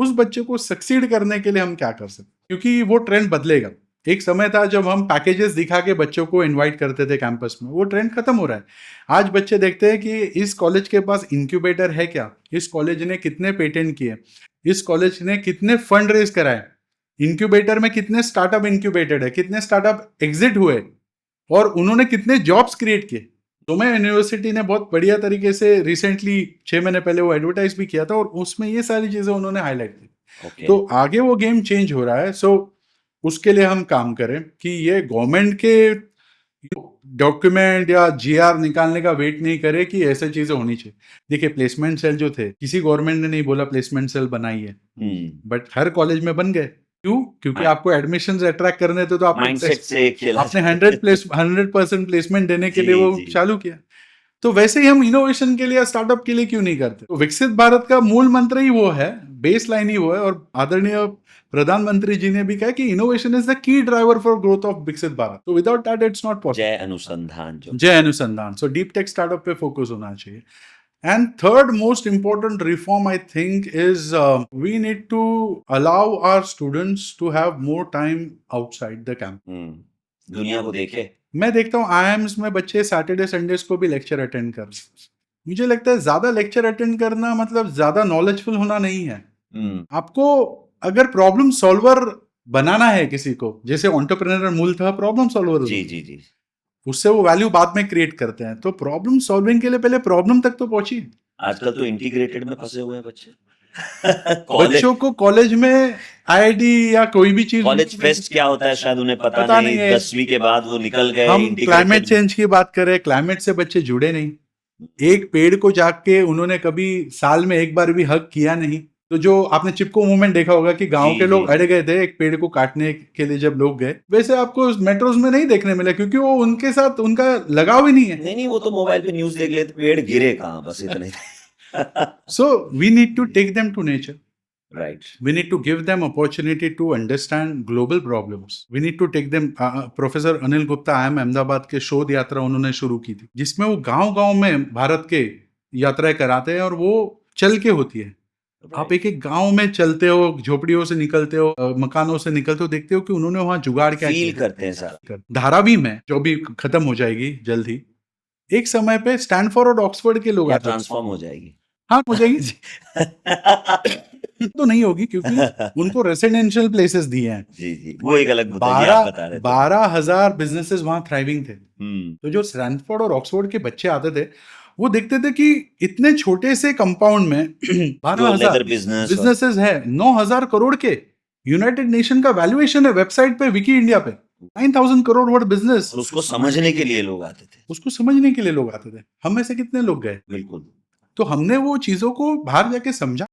उस बच्चे को सक्सीड करने के लिए हम क्या कर सकते, क्योंकि वो ट्रेंड बदलेगा। एक समय था जब हम पैकेजेस दिखा के बच्चों को इनवाइट करते थे कैंपस में, वो ट्रेंड खत्म हो रहा है। आज बच्चे देखते हैं कि इस कॉलेज के पास इंक्यूबेटर है क्या, इस कॉलेज ने कितने पेटेंट किए, इस कॉलेज ने कितने फंड रेज कराए, इंक्यूबेटर में कितने स्टार्टअप इंक्यूबेटेड है, कितने स्टार्टअप एग्जिट हुए और उन्होंने कितने जॉब्स क्रिएट किए। सोम्या यूनिवर्सिटी ने बहुत बढ़िया तरीके से रिसेंटली 6 महीने पहले वो एडवर्टाइज भी किया था और उसमें ये सारी चीजें उन्होंने हाईलाइट की। तो आगे वो गेम चेंज हो रहा है। सो उसके लिए हम काम करें कि ये गवर्नमेंट के डॉक्यूमेंट या जीआर निकालने का वेट नहीं करे कि ऐसे चीजें होनी चाहिए। देखिए प्लेसमेंट सेल जो थे, किसी गवर्नमेंट ने नहीं बोला प्लेसमेंट सेल बनाई है, बट हर कॉलेज में बन गए। क्यों? क्योंकि आपको एडमिशंस अट्रैक्ट करने थे तो आपने 100% प्लेसमेंट देने के लिए वो चालू किया। तो वैसे ही हम इनोवेशन के लिए, स्टार्टअप के लिए क्यों नहीं करते? तो विकसित भारत का मूल मंत्र ही वो है, बेस लाइन ही वो है। और आदरणीय प्रधानमंत्री जी ने भी कहा कि innovation is the key driver for growth of विकसित भारत। तो without that it's not possible. जय अनुसंधान। सो डीप टेक स्टार्टअप पे फोकस होना चाहिए। And third most important reform, I think, is we need to allow our students to have more time outside the campus. दुनिया को देखे। मैं देखता हूँ IIMs में बच्चे सैटरडे संडेज को भी लेक्चर अटेंड कर। मुझे लगता है ज्यादा लेक्चर अटेंड करना मतलब ज्यादा नॉलेजफुल होना नहीं है। आपको अगर प्रॉब्लम सॉल्वर बनाना है किसी को, जैसे एंटरप्रेन्योर मूल था प्रॉब्लम सॉल्वर, जी, उससे वो वैल्यू बाद में क्रिएट करते हैं। तो प्रॉब्लम सॉल्विंग के लिए पहले प्रॉब्लम तक तो पहुंची। आजकल तो इंटीग्रेटेड में फंसे हुए हैं बच्चे। बच्चों को कॉलेज में आईआईटी या कोई भी चीज, कॉलेज फेस्ट क्या होता है शायद उन्हें पता नहीं है। 10वीं के बाद वो निकल गए। हम क्लाइमेट चेंज की बात करें, क्लाइमेट से बच्चे जुड़े नहीं। एक पेड़ को जाके उन्होंने कभी साल में एक बार भी हग किया नहीं। तो जो आपने चिपको मूवमेंट देखा होगा कि गांव के लोग अड़े गए थे एक पेड़ को काटने के लिए जब लोग गए, वैसे आपको मेट्रोज में नहीं देखने मिला, क्योंकि वो उनके साथ उनका लगाव ही नहीं है। नहीं, वो तो मोबाइल पे न्यूज देख लेते, पेड़ गिरे कहाँ, बस इतना। So we need to take them to nature. Right. We need to give them opportunity to understand global problems. We need to take them. Professor Anil Gupta IIM Ahmedabad के शोध यात्रा उन्होंने शुरू की थी, जिसमें वो गांव-गांव में भारत के यात्राएं कराते हैं और वो चल के होती है। आप एक एक गांव में चलते हो, झोपड़ियों से निकलते हो, मकानों से निकलते हो, देखते हो कि उन्होंने वहां जुगाड़ क्या फील करते हैं सारा। धारावी में जो भी खत्म हो जाएगी जल्द ही, एक समय पे स्टैनफोर्ड और ऑक्सफोर्ड के लोग ट्रांसफॉर्म हो जाएगी। हाँ हो जाएगी तो नहीं होगी, क्योंकि उनको रेसिडेंशियल प्लेसेस दिए हैं। जी, वो एक अलग मुद्दा है, आप बता रहे थे। 12,000 बिजनेसेस वहां थ्राइविंग थे। तो जो स्टैनफोर्ड और ऑक्सफोर्ड के बच्चे आते थे, वो देखते थे कि इतने छोटे से कंपाउंड में 12,000 बिजनेसेस है, 9,000 करोड़ के यूनाइटेड नेशन का वैल्यूएशन है वेबसाइट पे, विकी इंडिया पे 9,000 करोड़ वर्ड बिजनेस। उसको समझने के लिए लोग आते थे। हम में से कितने लोग गए? बिल्कुल। तो हमने वो चीजों को बाहर जाके समझा।